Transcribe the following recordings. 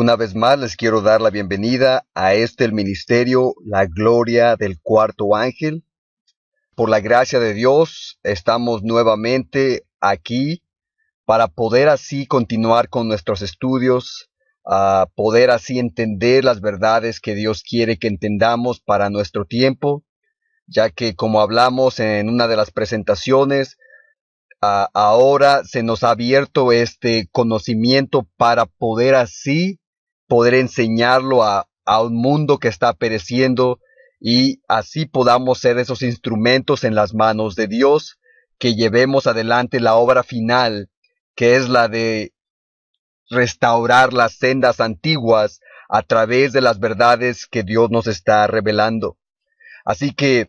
Una vez más les quiero dar la bienvenida a el ministerio La Gloria del Cuarto Ángel. Por la gracia de Dios estamos nuevamente aquí para poder así continuar con nuestros estudios, poder así entender las verdades que Dios quiere que entendamos para nuestro tiempo, ya que como hablamos en una de las presentaciones, ahora se nos ha abierto este conocimiento para poder enseñarlo a un mundo que está pereciendo y así podamos ser esos instrumentos en las manos de Dios, que llevemos adelante la obra final, que es la de restaurar las sendas antiguas a través de las verdades que Dios nos está revelando. Así que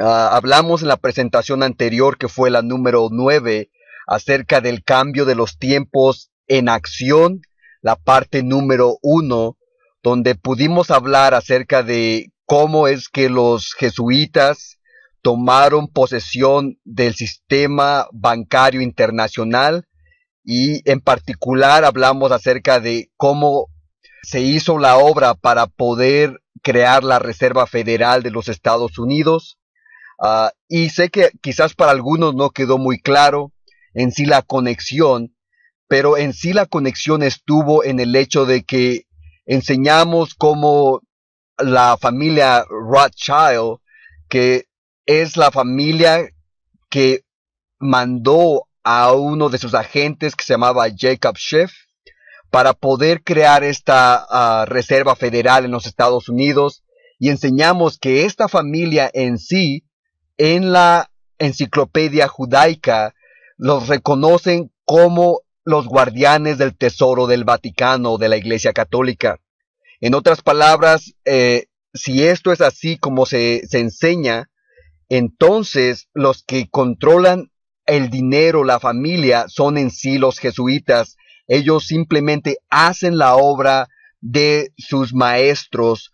hablamos en la presentación anterior, que fue la número 9, acerca del cambio de los tiempos en acción, la parte número 1, donde pudimos hablar acerca de cómo es que los jesuitas tomaron posesión del sistema bancario internacional, y en particular hablamos acerca de cómo se hizo la obra para poder crear la Reserva Federal de los Estados Unidos. Y sé que quizás para algunos no quedó muy claro en sí la conexión, pero en sí la conexión estuvo en el hecho de que enseñamos cómo la familia Rothschild, que es la familia que mandó a uno de sus agentes que se llamaba Jacob Schiff para poder crear esta Reserva Federal en los Estados Unidos, y enseñamos que esta familia en sí, en la enciclopedia judaica, los reconocen como los guardianes del tesoro del Vaticano, de la Iglesia Católica. En otras palabras, si esto es así como se enseña, entonces los que controlan el dinero, la familia, son en sí los jesuitas. Ellos simplemente hacen la obra de sus maestros,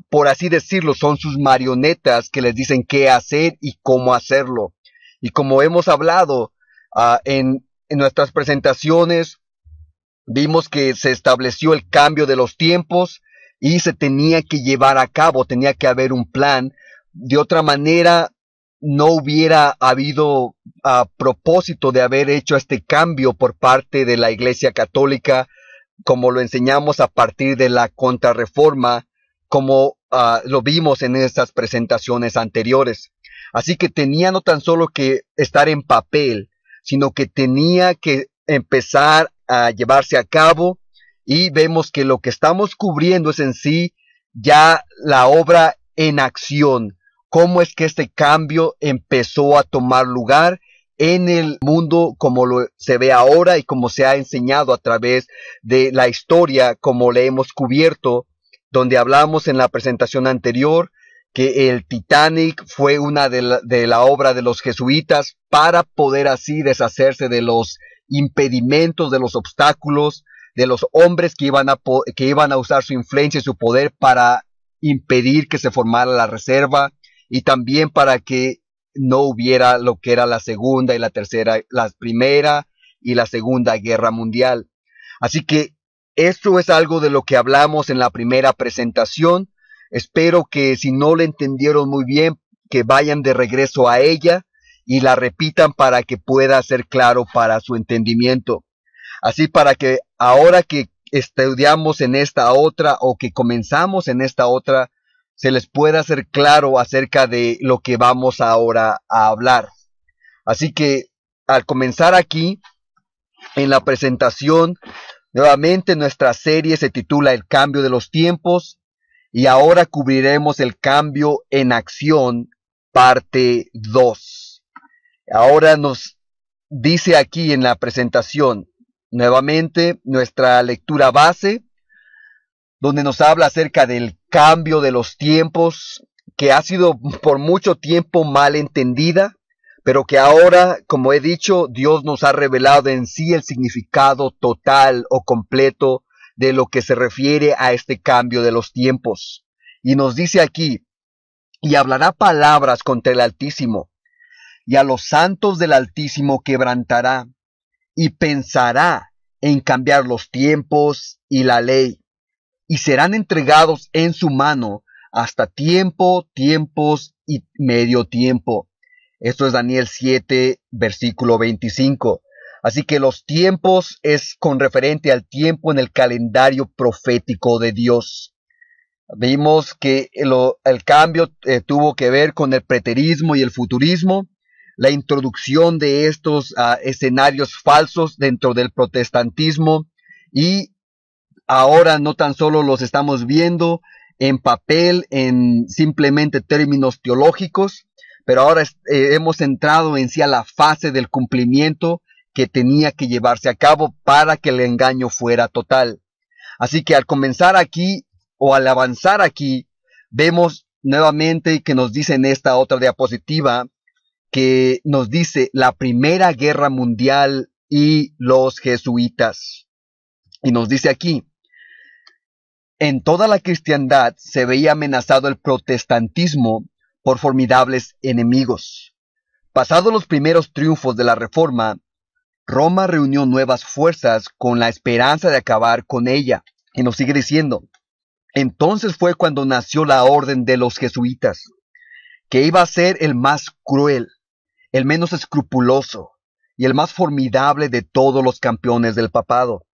por así decirlo, son sus marionetas que les dicen qué hacer y cómo hacerlo. Y como hemos hablado en nuestras presentaciones, vimos que se estableció el cambio de los tiempos y se tenía que llevar a cabo, tenía que haber un plan. De otra manera, no hubiera habido propósito de haber hecho este cambio por parte de la Iglesia Católica, como lo enseñamos a partir de la Contrarreforma, como lo vimos en estas presentaciones anteriores. Así que tenía no tan solo que estar en papel, sino que tenía que empezar a llevarse a cabo, y vemos que lo que estamos cubriendo es en sí ya la obra en acción. Cómo es que este cambio empezó a tomar lugar en el mundo como se ve ahora y como se ha enseñado a través de la historia, como le hemos cubierto, donde hablamos en la presentación anterior que el Titanic fue una de la obra de los jesuitas para poder así deshacerse de los impedimentos, de los obstáculos, de los hombres que iban a usar su influencia y su poder para impedir que se formara la reserva, y también para que no hubiera lo que era la segunda y la tercera, la primera y la segunda guerra mundial. Así que esto es algo de lo que hablamos en la primera presentación. Espero que si no le entendieron muy bien, que vayan de regreso a ella y la repitan para que pueda ser claro para su entendimiento. Así para que ahora que estudiamos en esta otra, o que comenzamos en esta otra, se les pueda hacer claro acerca de lo que vamos ahora a hablar. Así que al comenzar aquí en la presentación, nuevamente nuestra serie se titula El cambio de los tiempos, y ahora cubriremos el cambio en acción, parte 2. Ahora nos dice aquí en la presentación, nuevamente nuestra lectura base, donde nos habla acerca del cambio de los tiempos, que ha sido por mucho tiempo mal entendida, pero que ahora, como he dicho, Dios nos ha revelado en sí el significado total o completo de lo que se refiere a este cambio de los tiempos. Y nos dice aquí, y hablará palabras contra el Altísimo, y a los santos del Altísimo quebrantará, y pensará en cambiar los tiempos y la ley, y serán entregados en su mano hasta tiempo, tiempos y medio tiempo. Esto es Daniel 7, versículo 25. Así que los tiempos es con referente al tiempo en el calendario profético de Dios. Vimos que el cambio tuvo que ver con el preterismo y el futurismo, la introducción de estos escenarios falsos dentro del protestantismo, y ahora no tan solo los estamos viendo en papel, en simplemente términos teológicos, pero ahora hemos entrado en sí a la fase del cumplimiento que tenía que llevarse a cabo para que el engaño fuera total. Así que al comenzar aquí o al avanzar aquí, vemos nuevamente que nos dice en esta otra diapositiva, que nos dice la Primera Guerra Mundial y los jesuitas. Y nos dice aquí, en toda la cristiandad se veía amenazado el protestantismo por formidables enemigos. Pasados los primeros triunfos de la Reforma, Roma reunió nuevas fuerzas con la esperanza de acabar con ella. Y nos sigue diciendo, entonces fue cuando nació la orden de los jesuitas, que iba a ser el más cruel, el menos escrupuloso y el más formidable de todos los campeones del papado.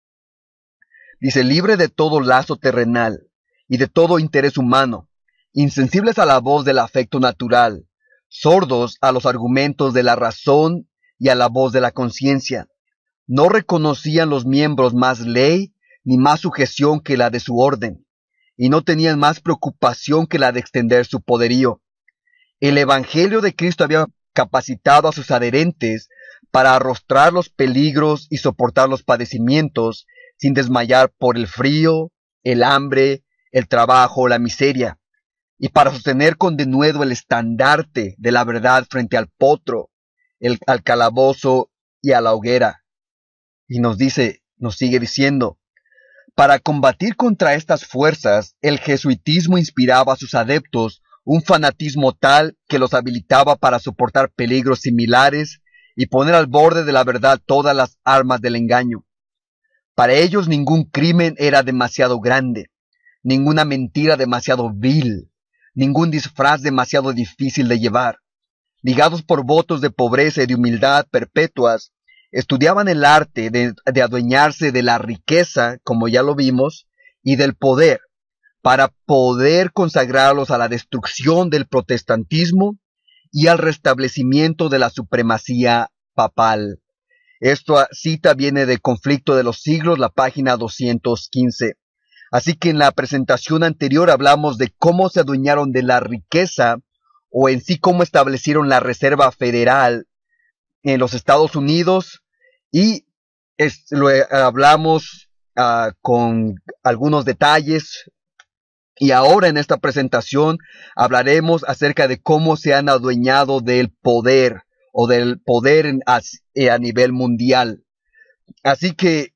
Dice, libre de todo lazo terrenal y de todo interés humano, insensibles a la voz del afecto natural, sordos a los argumentos de la razón y a la voz de la conciencia. No reconocían los miembros más ley ni más sujeción que la de su orden, y no tenían más preocupación que la de extender su poderío. El Evangelio de Cristo había capacitado a sus adherentes para arrostrar los peligros y soportar los padecimientos sin desmayar por el frío, el hambre, el trabajo, la miseria, y para sostener con denuedo el estandarte de la verdad frente al potro, al calabozo y a la hoguera. Y nos sigue diciendo, para combatir contra estas fuerzas, el jesuitismo inspiraba a sus adeptos un fanatismo tal que los habilitaba para soportar peligros similares y poner al borde de la verdad todas las armas del engaño. Para ellos ningún crimen era demasiado grande, ninguna mentira demasiado vil, ningún disfraz demasiado difícil de llevar. Ligados por votos de pobreza y de humildad perpetuas, estudiaban el arte de adueñarse de la riqueza, como ya lo vimos, y del poder, para poder consagrarlos a la destrucción del protestantismo y al restablecimiento de la supremacía papal. Esta cita viene de Conflicto de los Siglos, la página 215. Así que en la presentación anterior hablamos de cómo se adueñaron de la riqueza, o en sí cómo establecieron la Reserva Federal en los Estados Unidos, y lo hablamos con algunos detalles. Y ahora en esta presentación hablaremos acerca de cómo se han adueñado del poder, o del poder a nivel mundial. Así que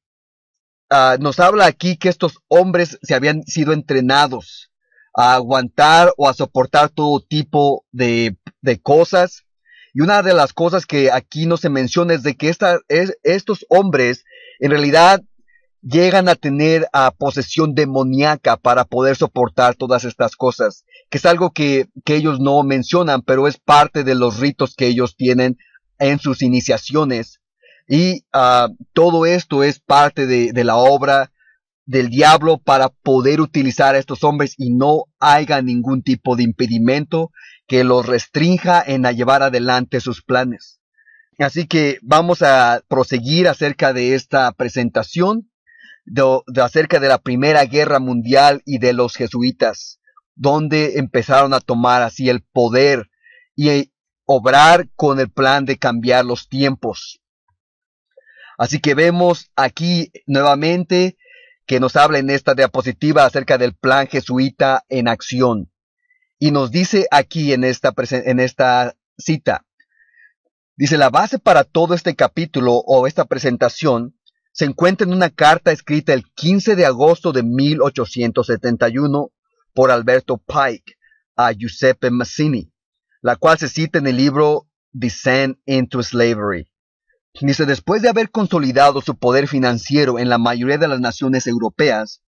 nos habla aquí que estos hombres se habían sido entrenados a aguantar o a soportar todo tipo de cosas. Y una de las cosas que aquí no se menciona es de que estos hombres en realidad llegan a tener posesión demoníaca para poder soportar todas estas cosas, que es algo que ellos no mencionan, pero es parte de los ritos que ellos tienen en sus iniciaciones. Y todo esto es parte de la obra del diablo para poder utilizar a estos hombres y no haya ningún tipo de impedimento que los restrinja en llevar adelante sus planes. Así que vamos a proseguir acerca de esta presentación, acerca de la Primera Guerra Mundial y de los jesuitas, donde empezaron a tomar así el poder y obrar con el plan de cambiar los tiempos. Así que vemos aquí nuevamente que nos habla en esta diapositiva acerca del plan jesuita en acción. Y nos dice aquí en esta cita, dice, la base para todo este capítulo o esta presentación se encuentra en una carta escrita el 15 de agosto de 1871 por Alberto Pike a Giuseppe Mazzini, la cual se cita en el libro Descent into Slavery. Dice, después de haber consolidado su poder financiero en la mayoría de las naciones europeas,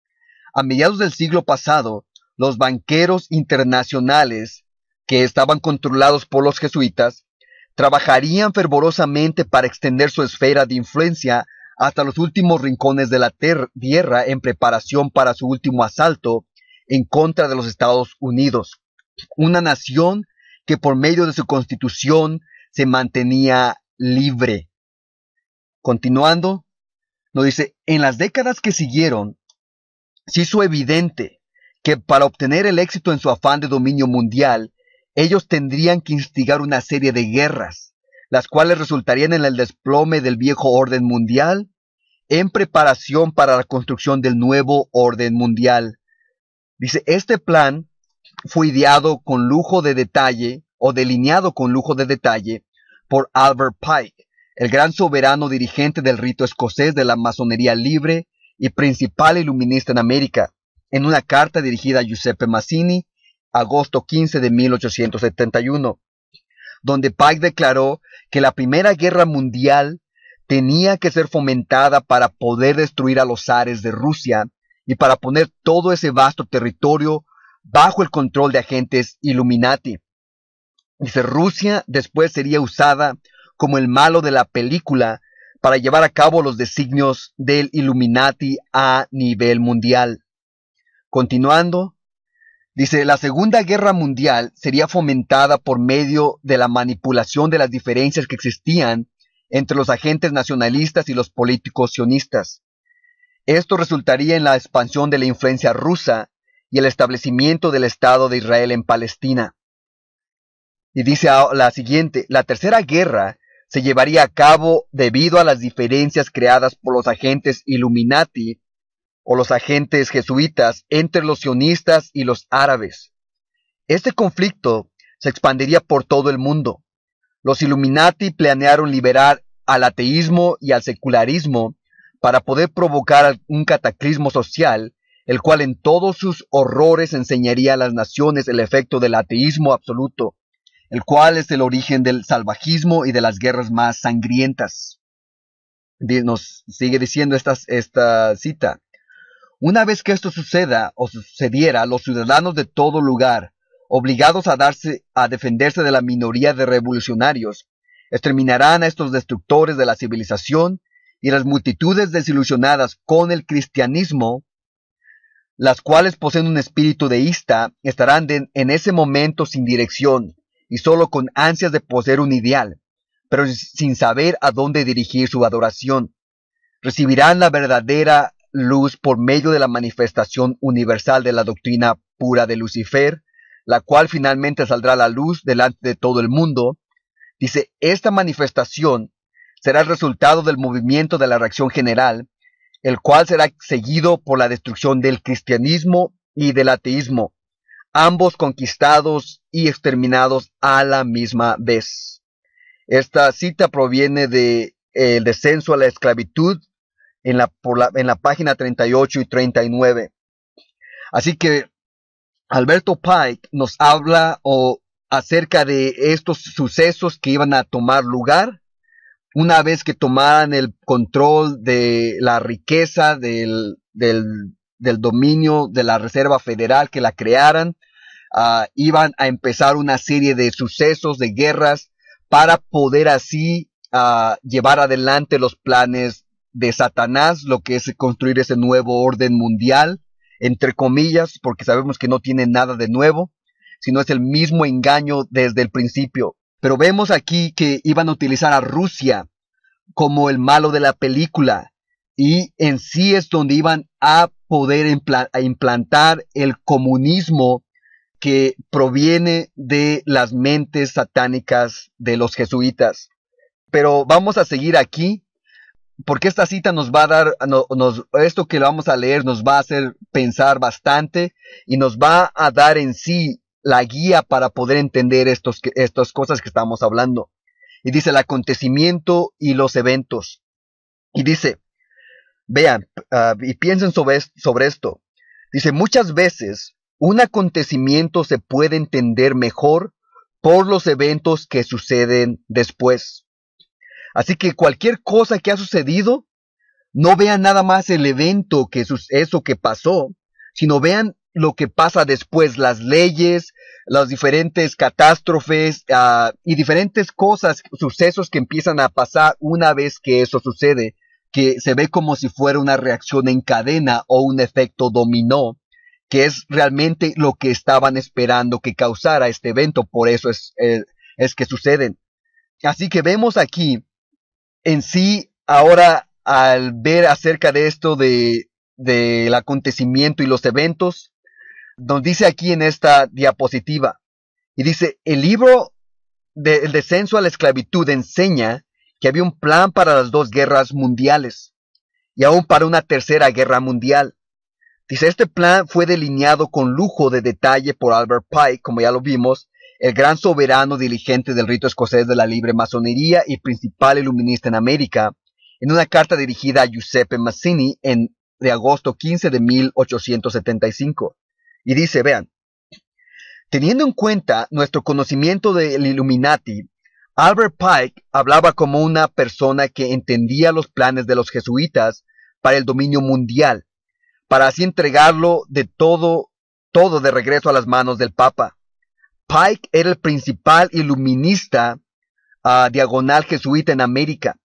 a mediados del siglo pasado, los banqueros internacionales, que estaban controlados por los jesuitas, trabajarían fervorosamente para extender su esfera de influencia hasta los últimos rincones de la tierra en preparación para su último asalto en contra de los Estados Unidos, una nación que por medio de su constitución se mantenía libre. Continuando, nos dice, en las décadas que siguieron, se hizo evidente que para obtener el éxito en su afán de dominio mundial, ellos tendrían que instigar una serie de guerras, las cuales resultarían en el desplome del viejo orden mundial, en preparación para la construcción del nuevo orden mundial. Dice, este plan fue ideado con lujo de detalle, o delineado con lujo de detalle, por Albert Pike, el gran soberano dirigente del rito escocés de la masonería libre y principal iluminista en América, en una carta dirigida a Giuseppe Mazzini, agosto 15 de 1871, donde Pike declaró que la Primera Guerra Mundial tenía que ser fomentada para poder destruir a los zares de Rusia y para poner todo ese vasto territorio bajo el control de agentes Illuminati. Dice, Rusia después sería usada como el malo de la película para llevar a cabo los designios del Illuminati a nivel mundial. Continuando, dice, la Segunda Guerra Mundial sería fomentada por medio de la manipulación de las diferencias que existían entre los agentes nacionalistas y los políticos sionistas. Esto resultaría en la expansión de la influencia rusa y el establecimiento del Estado de Israel en Palestina. Y dice la siguiente, la Tercera Guerra se llevaría a cabo debido a las diferencias creadas por los agentes Illuminati o los agentes jesuitas entre los sionistas y los árabes. Este conflicto se expandiría por todo el mundo. Los Illuminati planearon liberar al ateísmo y al secularismo para poder provocar un cataclismo social, el cual en todos sus horrores enseñaría a las naciones el efecto del ateísmo absoluto, el cual es el origen del salvajismo y de las guerras más sangrientas. Nos sigue diciendo esta cita. Una vez que esto suceda o sucediera, los ciudadanos de todo lugar, obligados a defenderse de la minoría de revolucionarios, exterminarán a estos destructores de la civilización, y las multitudes desilusionadas con el cristianismo, las cuales poseen un espíritu deísta, estarán en ese momento sin dirección y solo con ansias de poseer un ideal, pero sin saber a dónde dirigir su adoración. Recibirán la verdadera luz por medio de la manifestación universal de la doctrina pura de Lucifer, la cual finalmente saldrá a la luz delante de todo el mundo. Dice, esta manifestación será el resultado del movimiento de la reacción general, el cual será seguido por la destrucción del cristianismo y del ateísmo, ambos conquistados y exterminados a la misma vez. Esta cita proviene de El descenso a la esclavitud en la página 38 y 39. Así que Alberto Pike nos habla acerca de estos sucesos que iban a tomar lugar una vez que tomaran el control de la riqueza del dominio de la Reserva Federal, que la crearan. Iban a empezar una serie de sucesos, de guerras, para poder así llevar adelante los planes de Satanás, lo que es construir ese nuevo orden mundial, entre comillas, porque sabemos que no tiene nada de nuevo, sino es el mismo engaño desde el principio. Pero vemos aquí que iban a utilizar a Rusia como el malo de la película, y en sí es donde iban a poder implantar el comunismo que proviene de las mentes satánicas de los jesuitas. Pero vamos a seguir aquí, porque esta cita nos va a dar, esto que vamos a leer nos va a hacer pensar bastante y nos va a dar en sí la guía para poder entender estas cosas que estamos hablando. Y dice el acontecimiento y los eventos. Y dice, vean, y piensen sobre esto. Dice, muchas veces un acontecimiento se puede entender mejor por los eventos que suceden después. Así que cualquier cosa que ha sucedido, no vean nada más el evento, eso que pasó, sino vean lo que pasa después, las leyes, las diferentes catástrofes y diferentes cosas, sucesos que empiezan a pasar una vez que eso sucede, que se ve como si fuera una reacción en cadena o un efecto dominó, que es realmente lo que estaban esperando que causara este evento, por eso es que suceden. Así que vemos aquí en sí, ahora al ver acerca de esto del acontecimiento y los eventos, nos dice aquí en esta diapositiva, y dice, el libro del descenso a la esclavitud enseña que había un plan para las dos guerras mundiales, y aún para una tercera guerra mundial. Dice, este plan fue delineado con lujo de detalle por Albert Pike, como ya lo vimos, el gran soberano dirigente del rito escocés de la libre masonería y principal iluminista en América, en una carta dirigida a Giuseppe Mazzini de agosto 15 de 1875. Y dice, vean, teniendo en cuenta nuestro conocimiento del Illuminati, Albert Pike hablaba como una persona que entendía los planes de los jesuitas para el dominio mundial, para así entregarlo todo de regreso a las manos del Papa. Pike era el principal iluminista diagonal jesuita en América.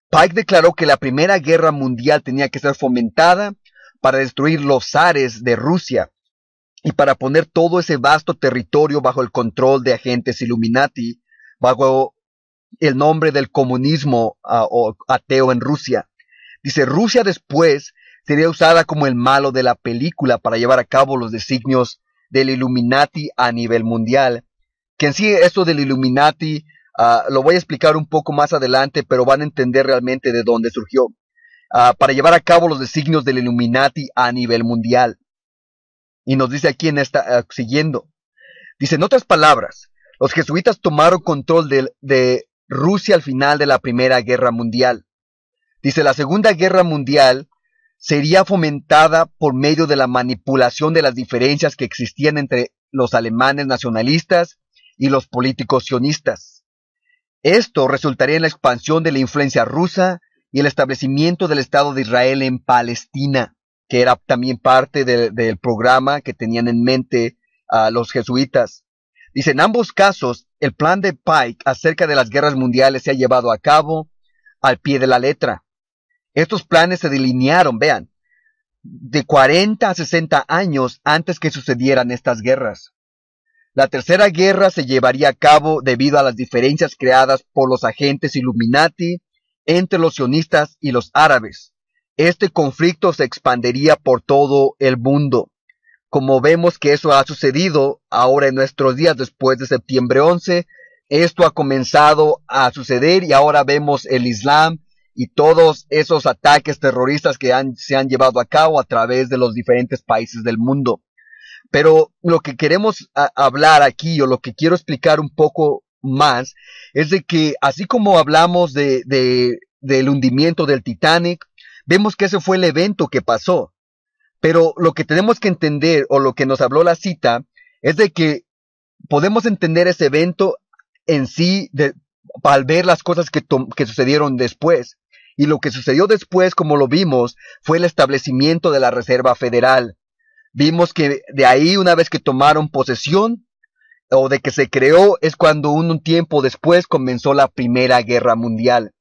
Pike declaró que la Primera Guerra Mundial tenía que ser fomentada para destruir los zares de Rusia y para poner todo ese vasto territorio bajo el control de agentes Illuminati, bajo el nombre del comunismo o ateo en Rusia. Dice, Rusia después sería usada como el malo de la película para llevar a cabo los designios del Illuminati a nivel mundial. Que en sí esto del Illuminati lo voy a explicar un poco más adelante, pero van a entender realmente de dónde surgió. Para llevar a cabo los designios del Illuminati a nivel mundial. Y nos dice aquí en esta, siguiendo. Dice, en otras palabras, los jesuitas tomaron control de Rusia al final de la Primera Guerra Mundial. Dice, la Segunda Guerra Mundial sería fomentada por medio de la manipulación de las diferencias que existían entre los alemanes nacionalistas y los políticos sionistas. Esto resultaría en la expansión de la influencia rusa y el establecimiento del Estado de Israel en Palestina, que era también parte del programa que tenían en mente los jesuitas. Dice, en ambos casos, el plan de Pike acerca de las guerras mundiales se ha llevado a cabo al pie de la letra. Estos planes se delinearon, vean, de 40 a 60 años antes que sucedieran estas guerras. La tercera guerra se llevaría a cabo debido a las diferencias creadas por los agentes Illuminati entre los sionistas y los árabes. Este conflicto se expandiría por todo el mundo. Como vemos que eso ha sucedido ahora en nuestros días después de septiembre 11, esto ha comenzado a suceder y ahora vemos el Islam y todos esos ataques terroristas que se han llevado a cabo a través de los diferentes países del mundo. Pero lo que queremos hablar aquí, o lo que quiero explicar un poco más, es de que así como hablamos del hundimiento del Titanic, vemos que ese fue el evento que pasó. Pero lo que tenemos que entender, o lo que nos habló la cita, es de que podemos entender ese evento en sí al ver las cosas que sucedieron después. Y lo que sucedió después, como lo vimos, fue el establecimiento de la Reserva Federal. Vimos que de ahí, una vez que tomaron posesión, o de que se creó, es cuando un tiempo después comenzó la Primera Guerra Mundial.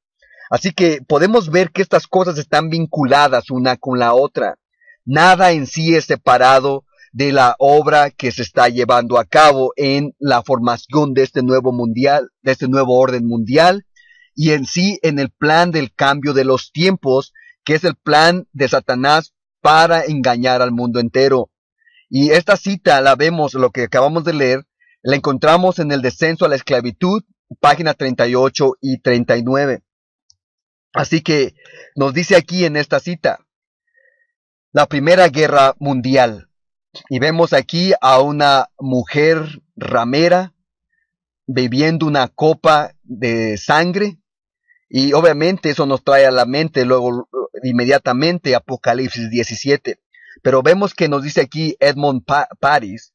Así que podemos ver que estas cosas están vinculadas una con la otra. Nada en sí es separado de la obra que se está llevando a cabo en la formación de este nuevo mundial, de este nuevo orden mundial, y en sí en el plan del cambio de los tiempos, que es el plan de Satanás para engañar al mundo entero. Y esta cita la vemos, lo que acabamos de leer, la encontramos en el descenso a la esclavitud, página 38 y 39. Así que nos dice aquí en esta cita, la Primera Guerra Mundial. Y vemos aquí a una mujer ramera bebiendo una copa de sangre. Y obviamente eso nos trae a la mente luego inmediatamente Apocalipsis 17. Pero vemos que nos dice aquí Edmond Paris,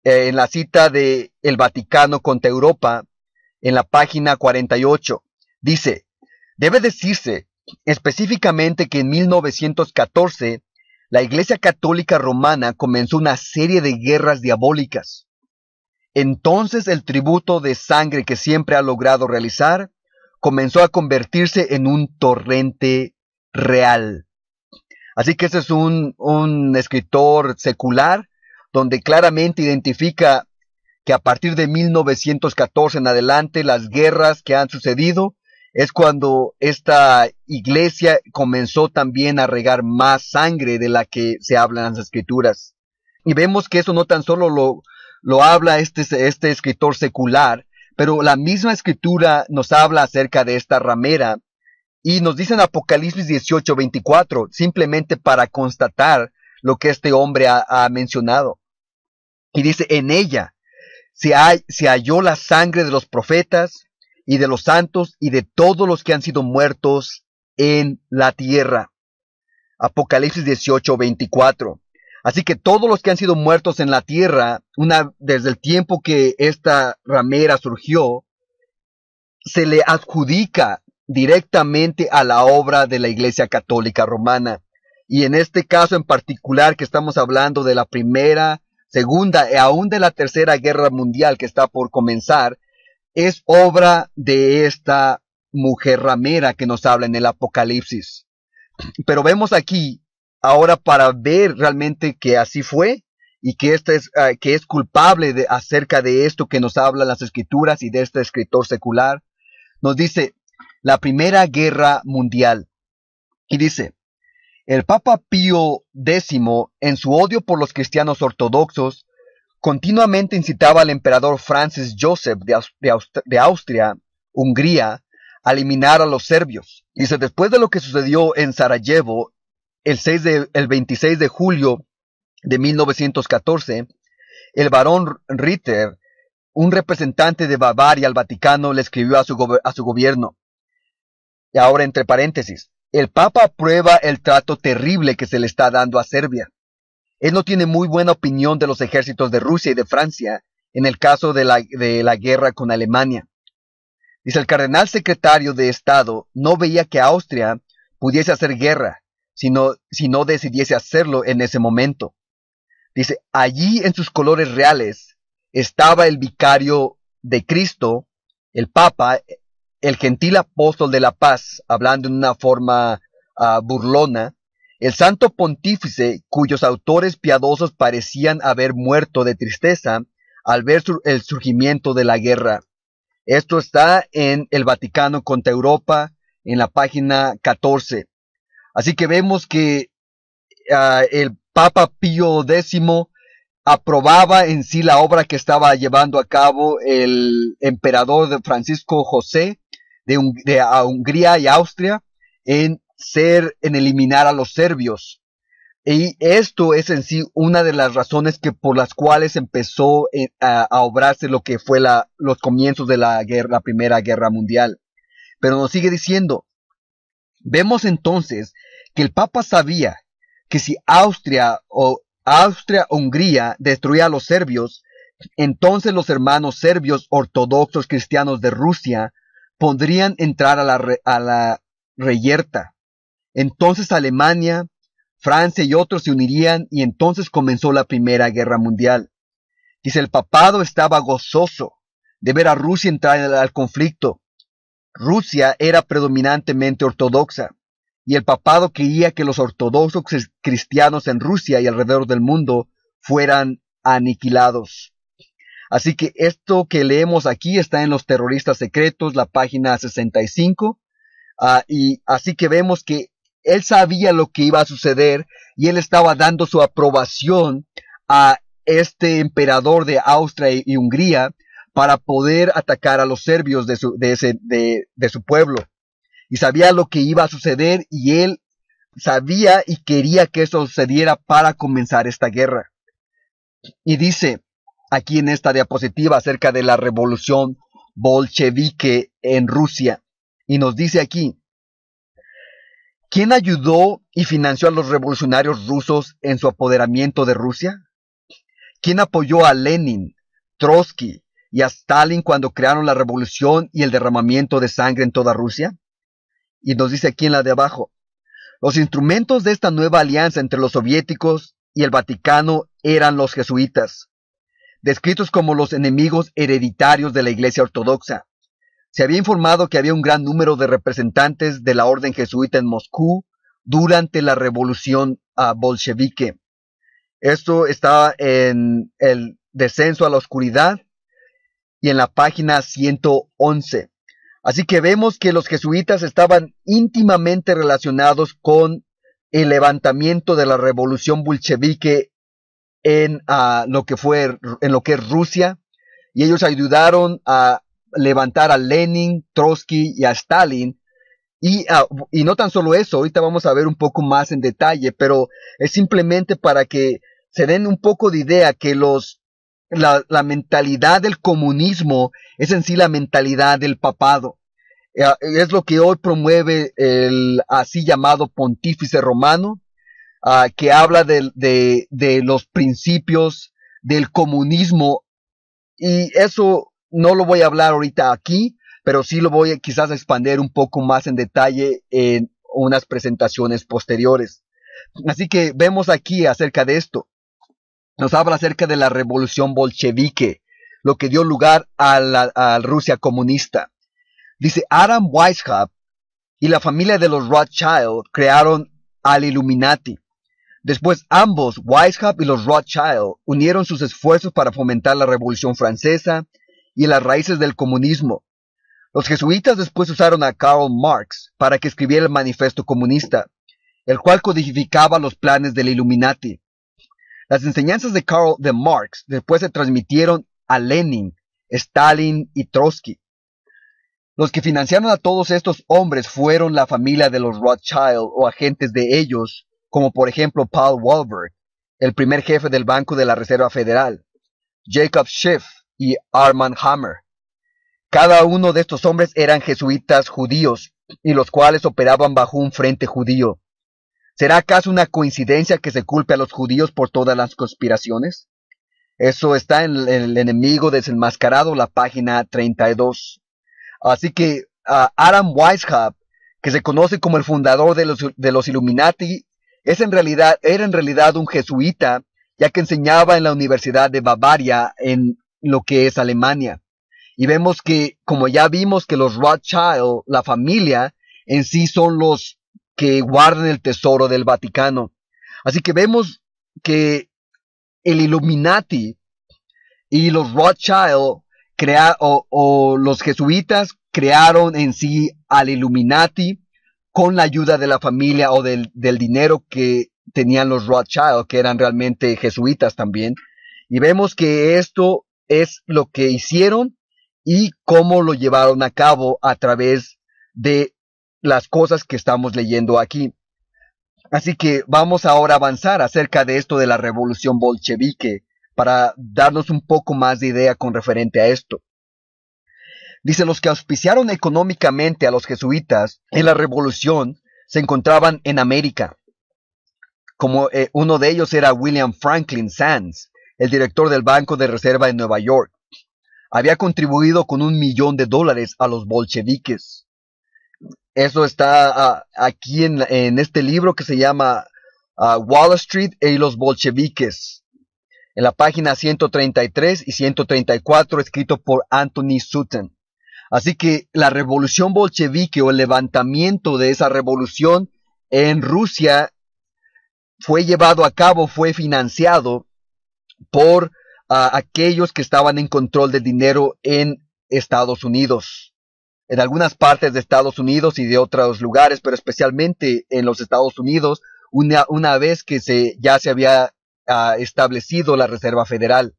en la cita de El Vaticano contra Europa, en la página 48. Dice, Debe decirse específicamente que en 1914 la Iglesia Católica Romana comenzó una serie de guerras diabólicas. Entonces el tributo de sangre que siempre ha logrado realizar comenzó a convertirse en un torrente real. Así que ese es un escritor secular donde claramente identifica que a partir de 1914 en adelante las guerras que han sucedido es cuando esta iglesia comenzó también a regar más sangre de la que se habla en las escrituras. Y vemos que eso no tan solo lo habla este escritor secular, pero la misma escritura nos habla acerca de esta ramera y nos dice en Apocalipsis 18:24, simplemente para constatar lo que este hombre ha mencionado. Y dice, en ella se halló la sangre de los profetas y de los santos y de todos los que han sido muertos en la tierra. Apocalipsis 18:24. Así que todos los que han sido muertos en la tierra, desde el tiempo que esta ramera surgió, se le adjudica directamente a la obra de la Iglesia Católica Romana. Y en este caso en particular que estamos hablando de la primera, segunda y aún de la tercera guerra mundial que está por comenzar, es obra de esta mujer ramera que nos habla en el Apocalipsis. Pero vemos aquí, ahora para ver realmente que así fue y que es culpable acerca de esto que nos hablan las escrituras y de este escritor secular, nos dice la Primera Guerra Mundial. Y dice, el Papa Pío X, en su odio por los cristianos ortodoxos, continuamente incitaba al emperador Francis Joseph de Austria, Hungría, a eliminar a los serbios. Dice, después de lo que sucedió en Sarajevo, el 26 de julio de 1914, el barón Ritter, un representante de Bavaria al Vaticano, le escribió a su gobierno. Y ahora entre paréntesis, el Papa aprueba el trato terrible que se le está dando a Serbia. Él no tiene muy buena opinión de los ejércitos de Rusia y de Francia en el caso de la guerra con Alemania. Dice, el cardenal secretario de Estado no veía que Austria pudiese hacer guerra, si no decidiese hacerlo en ese momento. Dice, allí en sus colores reales estaba el vicario de Cristo, el Papa, el gentil apóstol de la paz, hablando en una forma burlona, el santo pontífice cuyos autores piadosos parecían haber muerto de tristeza al ver el surgimiento de la guerra. Esto está en el Vaticano contra Europa, en la página 14. Así que vemos que el Papa Pío X aprobaba en sí la obra que estaba llevando a cabo el emperador de Francisco José de Hungría y Austria en eliminar a los serbios. Y esto es en sí una de las razones por las cuales empezó a obrarse lo que fue los comienzos de la Primera Guerra Mundial. Pero nos sigue diciendo, vemos entonces que el Papa sabía que si Austria-Hungría destruía a los serbios, entonces los hermanos serbios ortodoxos cristianos de Rusia podrían entrar a la reyerta. Entonces Alemania, Francia y otros se unirían y entonces comenzó la Primera Guerra Mundial. Dice, el papado estaba gozoso de ver a Rusia entrar al conflicto. Rusia era predominantemente ortodoxa y el papado quería que los ortodoxos cristianos en Rusia y alrededor del mundo fueran aniquilados. Así que esto que leemos aquí está en Los Terroristas Secretos, la página 65, y así que vemos que él sabía lo que iba a suceder y él estaba dando su aprobación a este emperador de Austria y Hungría para poder atacar a los serbios de su pueblo. Y sabía lo que iba a suceder y él sabía y quería que eso sucediera para comenzar esta guerra. Y dice aquí en esta diapositiva acerca de la revolución bolchevique en Rusia. Y nos dice aquí, ¿quién ayudó y financió a los revolucionarios rusos en su apoderamiento de Rusia? ¿Quién apoyó a Lenin, Trotsky y a Stalin cuando crearon la revolución y el derramamiento de sangre en toda Rusia? Y nos dice aquí en la de abajo, los instrumentos de esta nueva alianza entre los soviéticos y el Vaticano eran los jesuitas, descritos como los enemigos hereditarios de la Iglesia Ortodoxa. Se había informado que había un gran número de representantes de la orden jesuita en Moscú durante la revolución bolchevique. Esto está en el Descenso a la Oscuridad y en la página 111. Así que vemos que los jesuitas estaban íntimamente relacionados con el levantamiento de la revolución bolchevique en lo que es Rusia, y ellos ayudaron a levantar a Lenin, Trotsky y a Stalin. Y no tan solo eso, ahorita vamos a ver un poco más en detalle, pero es simplemente para que se den un poco de idea que la mentalidad del comunismo es en sí la mentalidad del papado. Es lo que hoy promueve el así llamado pontífice romano, que habla de los principios del comunismo, y eso no lo voy a hablar ahorita aquí, pero sí lo voy a quizás expandir un poco más en detalle en unas presentaciones posteriores. Así que vemos aquí acerca de esto. Nos habla acerca de la revolución bolchevique, lo que dio lugar a la Rusia comunista. Dice, Adam Weishaupt y la familia de los Rothschild crearon al Illuminati. Después ambos, Weishaupt y los Rothschild, unieron sus esfuerzos para fomentar la Revolución Francesa y las raíces del comunismo. Los jesuitas después usaron a Karl Marx para que escribiera el Manifiesto Comunista, el cual codificaba los planes del Illuminati. Las enseñanzas de Marx después se transmitieron a Lenin, Stalin y Trotsky. Los que financiaron a todos estos hombres fueron la familia de los Rothschild o agentes de ellos, como por ejemplo Paul Walberg, el primer jefe del Banco de la Reserva Federal, Jacob Schiff y Armand Hammer. Cada uno de estos hombres eran jesuitas judíos, y los cuales operaban bajo un frente judío. ¿Será acaso una coincidencia que se culpe a los judíos por todas las conspiraciones? Eso está en El enemigo desenmascarado, la página 32. Así que Adam Weishaupt, que se conoce como el fundador de los Illuminati, era en realidad un jesuita, ya que enseñaba en la Universidad de Bavaria en lo que es Alemania. Y vemos que, como ya vimos, que los Rothschild, la familia, en sí son los que guardan el tesoro del Vaticano. Así que vemos que el Illuminati y los Rothschild o los jesuitas crearon en sí al Illuminati con la ayuda de la familia o del dinero que tenían los Rothschild, que eran realmente jesuitas también. Y vemos que esto es lo que hicieron y cómo lo llevaron a cabo a través de las cosas que estamos leyendo aquí. Así que vamos ahora a avanzar acerca de esto de la revolución bolchevique para darnos un poco más de idea con referente a esto. Dice, los que auspiciaron económicamente a los jesuitas en la revolución se encontraban en América. Como uno de ellos era William Franklin Sands, el director del Banco de Reserva en Nueva York. Había contribuido con $1 millón a los bolcheviques. Eso está aquí en este libro que se llama Wall Street y los bolcheviques, en la página 133 y 134, escrito por Anthony Sutton. Así que la revolución bolchevique o el levantamiento de esa revolución en Rusia fue llevado a cabo, fue financiado por aquellos que estaban en control del dinero en Estados Unidos. En algunas partes de Estados Unidos y de otros lugares, pero especialmente en los Estados Unidos, una vez que ya se había establecido la Reserva Federal.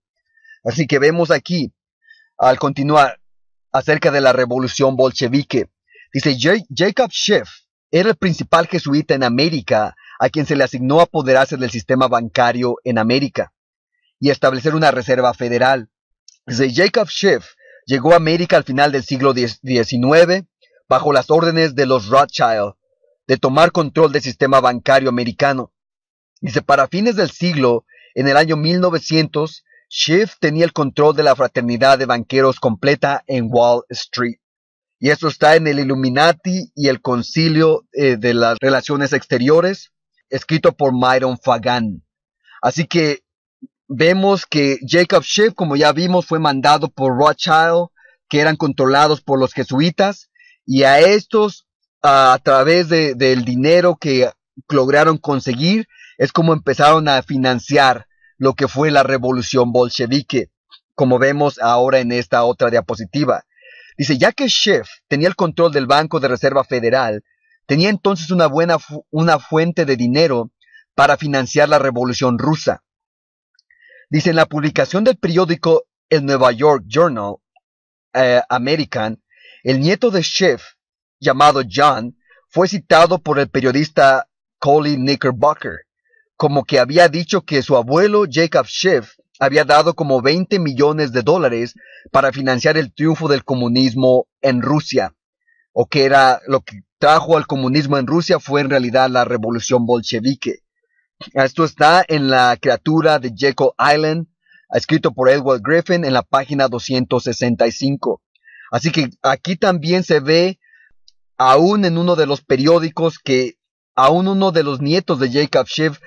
Así que vemos aquí, al continuar, acerca de la revolución bolchevique. Dice, Jacob Schiff era el principal jesuita en América a quien se le asignó apoderarse del sistema bancario en América y establecer una reserva federal. Dice, Jacob Schiff llegó a América al final del siglo XIX bajo las órdenes de los Rothschild de tomar control del sistema bancario americano. Dice, para fines del siglo, en el año 1900, Schiff tenía el control de la fraternidad de banqueros completa en Wall Street. Y esto está en el Illuminati y el Concilio de las Relaciones Exteriores, escrito por Myron Fagan. Así que vemos que Jacob Schiff, como ya vimos, fue mandado por Rothschild, que eran controlados por los jesuitas, y a estos, a través del dinero que lograron conseguir, es como empezaron a financiar lo que fue la revolución bolchevique, como vemos ahora en esta otra diapositiva. Dice, ya que Schiff tenía el control del Banco de Reserva Federal, tenía entonces una fuente de dinero para financiar la revolución rusa. Dice, en la publicación del periódico el New York Journal American, el nieto de Schiff, llamado John, fue citado por el periodista Colin Knickerbocker, como que había dicho que su abuelo Jacob Schiff había dado como $20 millones para financiar el triunfo del comunismo en Rusia, o que era lo que trajo al comunismo en Rusia fue en realidad la revolución bolchevique. Esto está en La criatura de Jekyll Island, escrito por Edward Griffin en la página 265. Así que aquí también se ve, aún en uno de los periódicos, que aún uno de los nietos de Jacob Schiff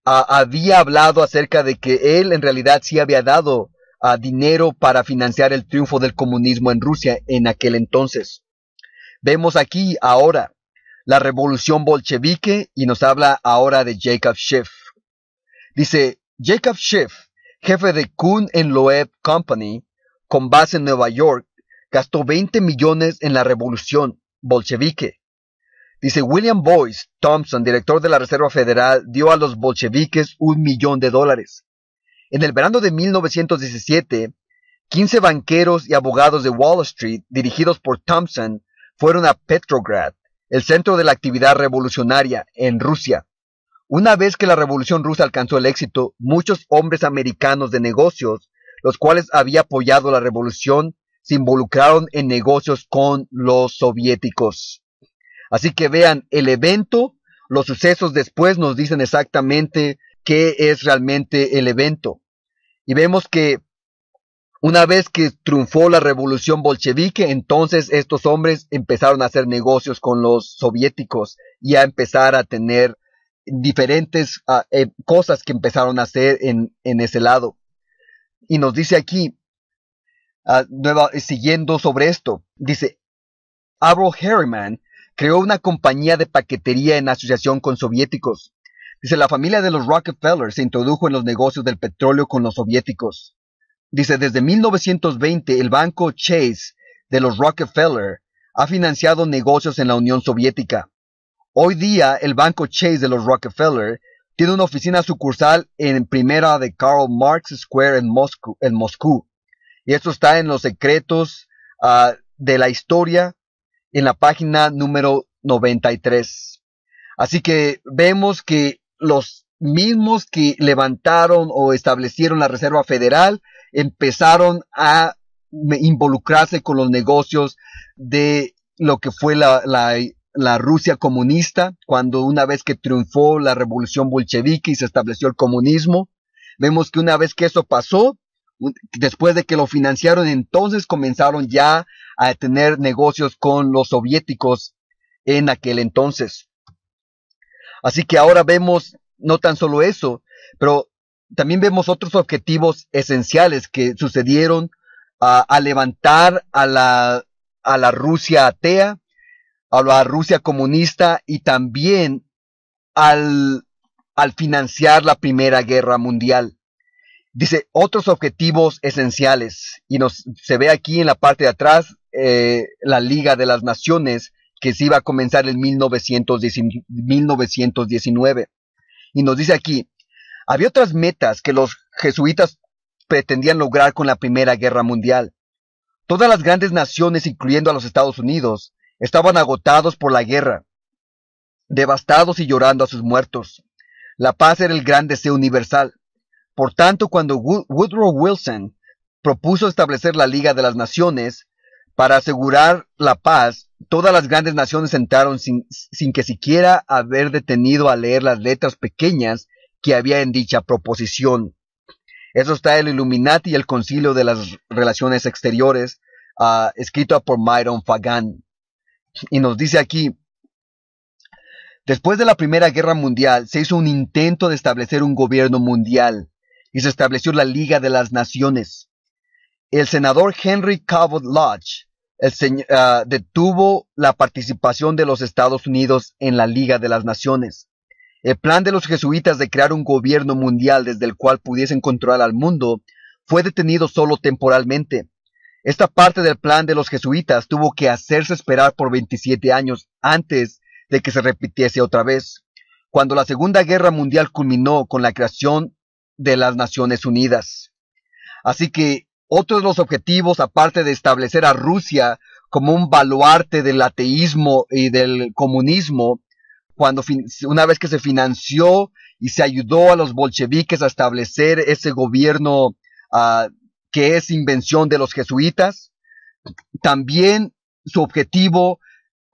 había hablado acerca de que él en realidad sí había dado dinero para financiar el triunfo del comunismo en Rusia en aquel entonces. Vemos aquí ahora la revolución bolchevique y nos habla ahora de Jacob Schiff. Dice, Jacob Schiff, jefe de Kuhn & Loeb Company, con base en Nueva York, gastó 20 millones en la revolución bolchevique. Dice, William Boyce Thompson, director de la Reserva Federal, dio a los bolcheviques $1 millón. En el verano de 1917, 15 banqueros y abogados de Wall Street, dirigidos por Thompson, fueron a Petrograd, el centro de la actividad revolucionaria en Rusia. Una vez que la revolución rusa alcanzó el éxito, muchos hombres americanos de negocios, los cuales había apoyado la revolución, se involucraron en negocios con los soviéticos. Así que vean, el evento, los sucesos después nos dicen exactamente qué es realmente el evento. Y vemos que una vez que triunfó la revolución bolchevique, entonces estos hombres empezaron a hacer negocios con los soviéticos y a empezar a tener diferentes cosas que empezaron a hacer en ese lado. Y nos dice aquí, siguiendo sobre esto, dice, Avril Harriman creó una compañía de paquetería en asociación con soviéticos. Dice, la familia de los Rockefeller se introdujo en los negocios del petróleo con los soviéticos. Dice, desde 1920 el banco Chase de los Rockefeller ha financiado negocios en la Unión Soviética. Hoy día el banco Chase de los Rockefeller tiene una oficina sucursal en primera de Karl Marx Square en Moscú. Y esto está en los secretos de la historia en la página número 93. Así que vemos que los mismos que levantaron o establecieron la Reserva Federal empezaron a involucrarse con los negocios de lo que fue la Rusia comunista, cuando una vez que triunfó la revolución bolchevique y se estableció el comunismo. Vemos que una vez que eso pasó, después de que lo financiaron, entonces comenzaron ya a tener negocios con los soviéticos en aquel entonces. Así que ahora vemos no tan solo eso, pero también vemos otros objetivos esenciales que sucedieron a levantar a la Rusia atea, a la Rusia comunista y también al financiar la Primera Guerra Mundial. Dice, otros objetivos esenciales, y se ve aquí en la parte de atrás la Liga de las Naciones, que se iba a comenzar en 1919. Y nos dice aquí, había otras metas que los jesuitas pretendían lograr con la Primera Guerra Mundial. Todas las grandes naciones, incluyendo a los Estados Unidos, estaban agotados por la guerra, devastados y llorando a sus muertos. La paz era el gran deseo universal. Por tanto, cuando Woodrow Wilson propuso establecer la Liga de las Naciones para asegurar la paz, todas las grandes naciones entraron sin que siquiera haber detenido a leer las letras pequeñas que había en dicha proposición. Eso está el Illuminati y el Concilio de las Relaciones Exteriores, escrito por Myron Fagan. Y nos dice aquí: después de la Primera Guerra Mundial se hizo un intento de establecer un gobierno mundial y se estableció la Liga de las Naciones. El senador Henry Cabot Lodge detuvo la participación de los Estados Unidos en la Liga de las Naciones. El plan de los jesuitas de crear un gobierno mundial desde el cual pudiesen controlar al mundo fue detenido solo temporalmente. Esta parte del plan de los jesuitas tuvo que hacerse esperar por 27 años antes de que se repitiese otra vez, cuando la Segunda Guerra Mundial culminó con la creación de las Naciones Unidas. Así que otro de los objetivos, aparte de establecer a Rusia como un baluarte del ateísmo y del comunismo, una vez que se financió y se ayudó a los bolcheviques a establecer ese gobierno que es invención de los jesuitas, también su objetivo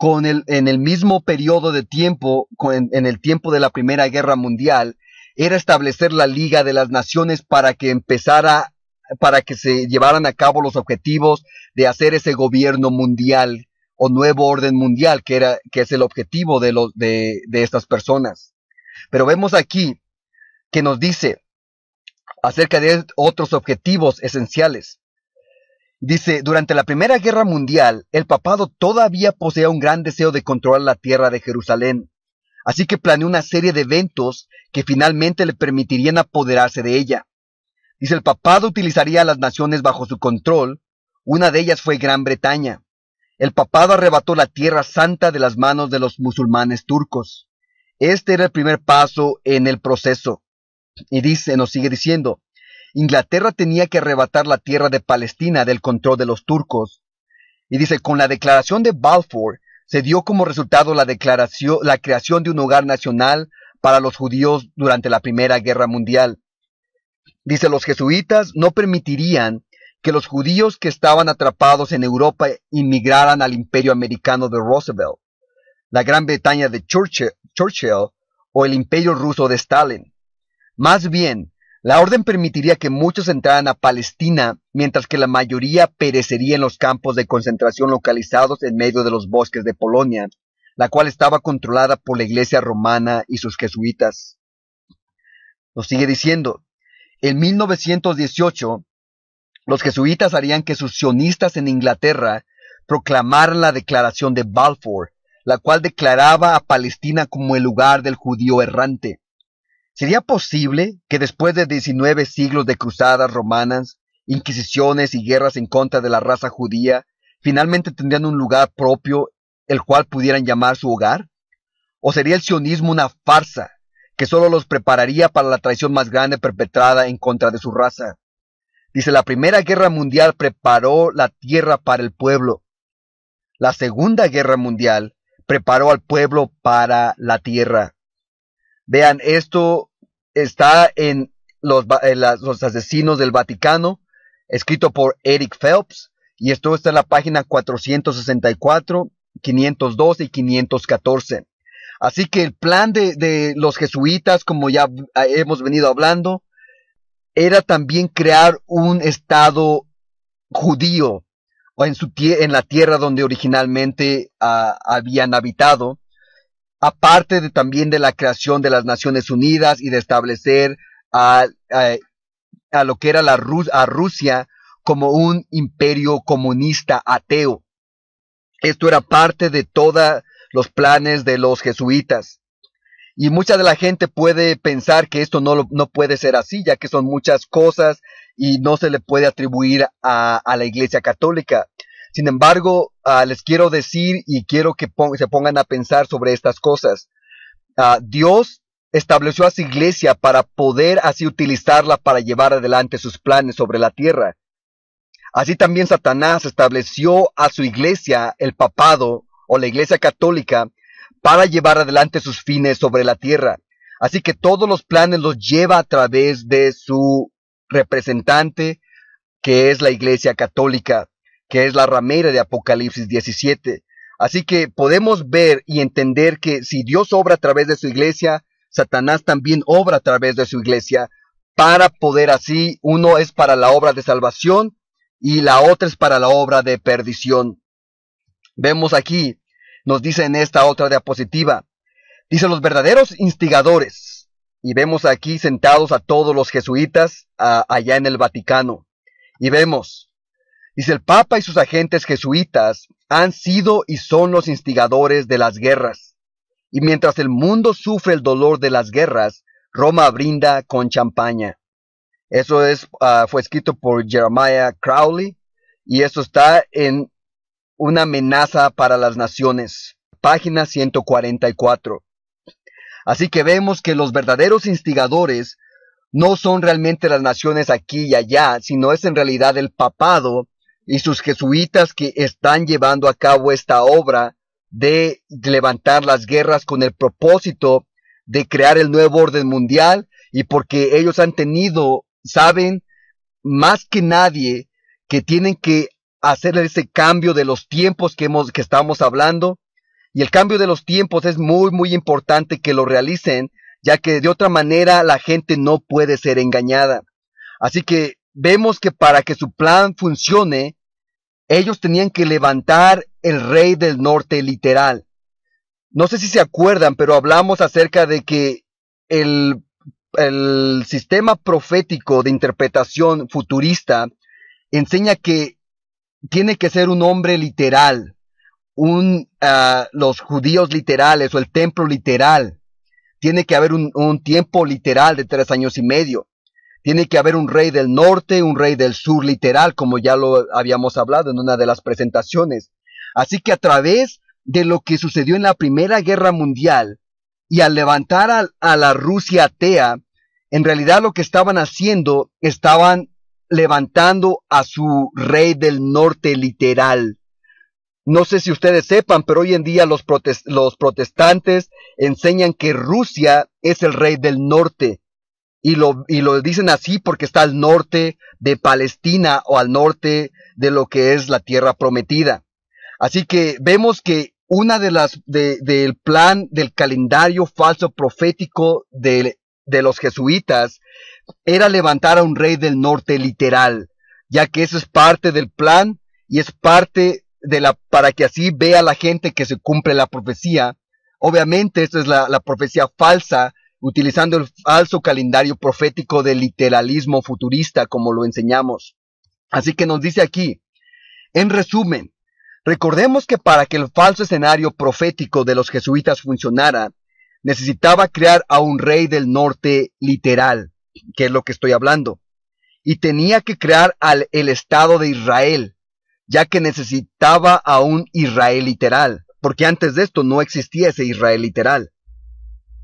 en el mismo periodo de tiempo, en el tiempo de la Primera Guerra Mundial, era establecer la Liga de las Naciones para que se llevaran a cabo los objetivos de hacer ese gobierno mundial o nuevo orden mundial, que es el objetivo de estas personas. Pero vemos aquí que nos dice acerca de otros objetivos esenciales. Dice: durante la Primera Guerra Mundial, el papado todavía poseía un gran deseo de controlar la tierra de Jerusalén, así que planeó una serie de eventos que finalmente le permitirían apoderarse de ella. Dice: el papado utilizaría a las naciones bajo su control. Una de ellas fue Gran Bretaña. El papado arrebató la Tierra Santa de las manos de los musulmanes turcos. Este era el primer paso en el proceso. Y nos sigue diciendo: Inglaterra tenía que arrebatar la tierra de Palestina del control de los turcos. Y dice: con la declaración de Balfour se dio como resultado la creación de un hogar nacional para los judíos durante la Primera Guerra Mundial. Dice: los jesuitas no permitirían que los judíos que estaban atrapados en Europa inmigraran al imperio americano de Roosevelt, la Gran Bretaña de Churchill o el imperio ruso de Stalin. Más bien, la orden permitiría que muchos entraran a Palestina, mientras que la mayoría perecería en los campos de concentración localizados en medio de los bosques de Polonia, la cual estaba controlada por la Iglesia romana y sus jesuitas. Nos sigue diciendo: en 1918, los jesuitas harían que sus sionistas en Inglaterra proclamaran la declaración de Balfour, la cual declaraba a Palestina como el lugar del judío errante. ¿Sería posible que después de 19 siglos de cruzadas romanas, inquisiciones y guerras en contra de la raza judía, finalmente tendrían un lugar propio, el cual pudieran llamar su hogar? ¿O sería el sionismo una farsa que solo los prepararía para la traición más grande perpetrada en contra de su raza? Dice: la Primera Guerra Mundial preparó la tierra para el pueblo. La Segunda Guerra Mundial preparó al pueblo para la tierra. Vean, esto está en los asesinos del Vaticano, escrito por Eric Phelps, y esto está en la página 464, 512 y 514. Así que el plan de los jesuitas, como ya hemos venido hablando, era también crear un estado judío o en la tierra donde originalmente habían habitado, aparte también de la creación de las Naciones Unidas y de establecer a lo que era a Rusia como un imperio comunista ateo. Esto era parte de todos los planes de los jesuitas. Y mucha de la gente puede pensar que esto no puede ser así, ya que son muchas cosas y no se le puede atribuir a la Iglesia Católica. Sin embargo, les quiero decir y quiero que se pongan a pensar sobre estas cosas. Dios estableció a su Iglesia para poder así utilizarla para llevar adelante sus planes sobre la tierra. Así también Satanás estableció a su Iglesia, el papado o la Iglesia Católica, para llevar adelante sus fines sobre la tierra. Así que todos los planes los lleva a través de su representante, que es la Iglesia Católica, que es la ramera de Apocalipsis 17. Así que podemos ver y entender que si Dios obra a través de su Iglesia, Satanás también obra a través de su Iglesia, para poder así, uno es para la obra de salvación y la otra es para la obra de perdición. Vemos aquí, nos dice en esta otra diapositiva, dice los verdaderos instigadores, y vemos aquí sentados a todos los jesuitas allá en el Vaticano, y vemos, dice el Papa y sus agentes jesuitas han sido y son los instigadores de las guerras, y mientras el mundo sufre el dolor de las guerras, Roma brinda con champaña. Eso fue escrito por Jeremiah Crowley, y eso está en Una amenaza para las naciones, página 144. Así que vemos que los verdaderos instigadores no son realmente las naciones aquí y allá, sino es en realidad el papado y sus jesuitas que están llevando a cabo esta obra de levantar las guerras con el propósito de crear el nuevo orden mundial, y porque ellos saben más que nadie que tienen que hacer ese cambio de los tiempos que estamos hablando. Y el cambio de los tiempos es muy, muy importante que lo realicen, ya que de otra manera la gente no puede ser engañada. Así que vemos que para que su plan funcione, ellos tenían que levantar el rey del norte literal. No sé si se acuerdan, pero hablamos acerca de que el sistema profético de interpretación futurista enseña que tiene que ser un hombre literal, los judíos literales o el templo literal. Tiene que haber un tiempo literal de 3 años y medio. Tiene que haber un rey del norte, un rey del sur literal, como ya lo habíamos hablado en una de las presentaciones. Así que a través de lo que sucedió en la Primera Guerra Mundial y al levantar a la Rusia atea, en realidad lo que estaban haciendo, estaban levantando a su rey del norte literal. No sé si ustedes sepan, pero hoy en día los protestantes enseñan que Rusia es el rey del norte. Y lo dicen así porque está al norte de Palestina o al norte de lo que es la tierra prometida. Así que vemos que una del plan del calendario falso profético de los jesuitas era levantar a un rey del norte literal, ya que eso es parte del plan y es parte para que así vea la gente que se cumple la profecía. Obviamente esta es la profecía falsa, utilizando el falso calendario profético del literalismo futurista, como lo enseñamos. Así que nos dice aquí, en resumen, recordemos que para que el falso escenario profético de los jesuitas funcionara, necesitaba crear a un rey del norte literal, que es lo que estoy hablando, y tenía que crear el Estado de Israel, ya que necesitaba a un Israel literal, porque antes de esto no existía ese Israel literal.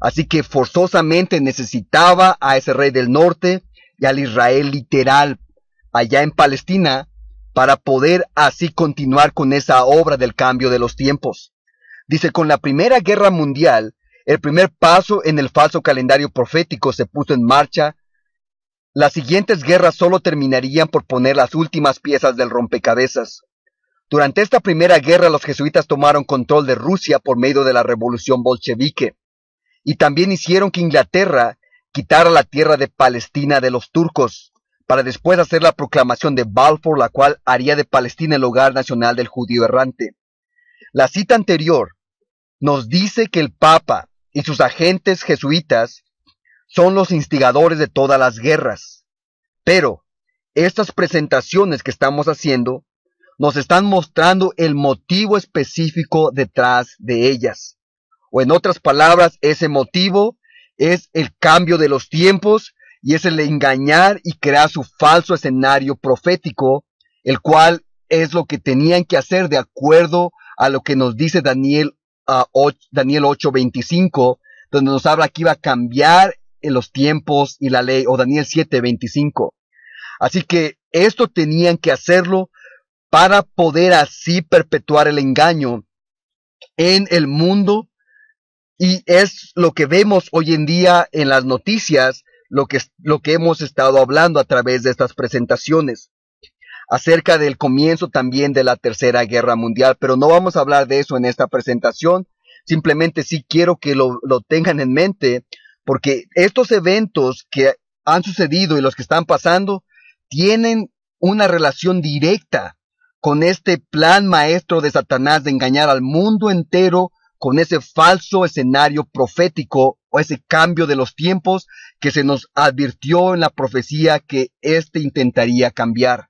Así que forzosamente necesitaba a ese rey del norte y al Israel literal allá en Palestina para poder así continuar con esa obra del cambio de los tiempos. Dice, con la Primera Guerra Mundial, el primer paso en el falso calendario profético se puso en marcha. Las siguientes guerras solo terminarían por poner las últimas piezas del rompecabezas. Durante esta primera guerra, los jesuitas tomaron control de Rusia por medio de la revolución bolchevique, y también hicieron que Inglaterra quitara la tierra de Palestina de los turcos, para después hacer la proclamación de Balfour, la cual haría de Palestina el hogar nacional del judío errante. La cita anterior nos dice que el Papa y sus agentes jesuitas son los instigadores de todas las guerras. Pero estas presentaciones que estamos haciendo nos están mostrando el motivo específico detrás de ellas. O en otras palabras, ese motivo es el cambio de los tiempos y es el engañar y crear su falso escenario profético, el cual es lo que tenían que hacer de acuerdo a lo que nos dice Daniel 8:25, donde nos habla que iba a cambiar en los tiempos y la ley, o Daniel 7:25. Así que esto tenían que hacerlo para poder así perpetuar el engaño en el mundo, y es lo que vemos hoy en día en las noticias, lo que hemos estado hablando a través de estas presentaciones, acerca del comienzo también de la Tercera Guerra Mundial, pero no vamos a hablar de eso en esta presentación. Simplemente sí quiero que lo tengan en mente, porque estos eventos que han sucedido y los que están pasando tienen una relación directa con este plan maestro de Satanás de engañar al mundo entero con ese falso escenario profético o ese cambio de los tiempos que se nos advirtió en la profecía que éste intentaría cambiar.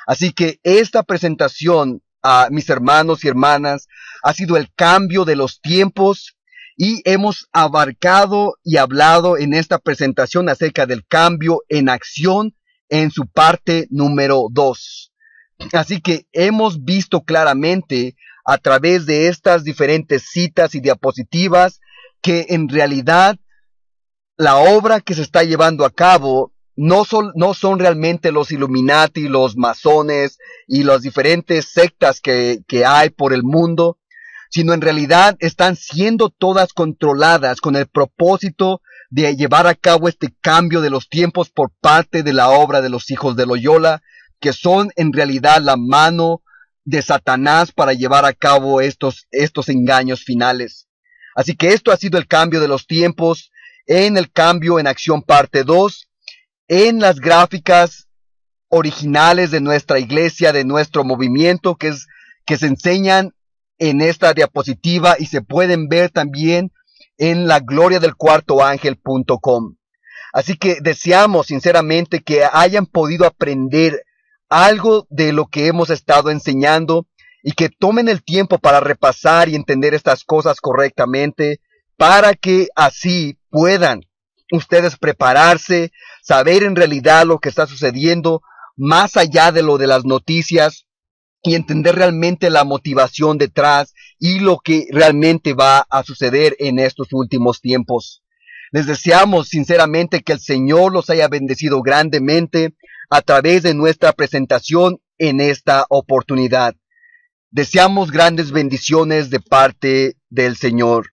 Así que esta presentación, a mis hermanos y hermanas, ha sido el cambio de los tiempos y hemos abarcado y hablado en esta presentación acerca del cambio en acción en su parte número 2. Así que hemos visto claramente a través de estas diferentes citas y diapositivas que en realidad la obra que se está llevando a cabo no son realmente los Illuminati, los masones y las diferentes sectas que hay por el mundo, sino en realidad están siendo todas controladas con el propósito de llevar a cabo este cambio de los tiempos por parte de la obra de los hijos de Loyola, que son en realidad la mano de Satanás para llevar a cabo estos engaños finales. Así que esto ha sido el cambio de los tiempos en el cambio en acción parte 2, en las gráficas originales de nuestra iglesia, de nuestro movimiento, que se enseñan en esta diapositiva y se pueden ver también en lagloriadelcuartoangel.com. Así que deseamos sinceramente que hayan podido aprender algo de lo que hemos estado enseñando y que tomen el tiempo para repasar y entender estas cosas correctamente para que así puedan ustedes prepararse, saber en realidad lo que está sucediendo más allá de lo de las noticias y entender realmente la motivación detrás y lo que realmente va a suceder en estos últimos tiempos. Les deseamos sinceramente que el Señor los haya bendecido grandemente a través de nuestra presentación en esta oportunidad. Deseamos grandes bendiciones de parte del Señor.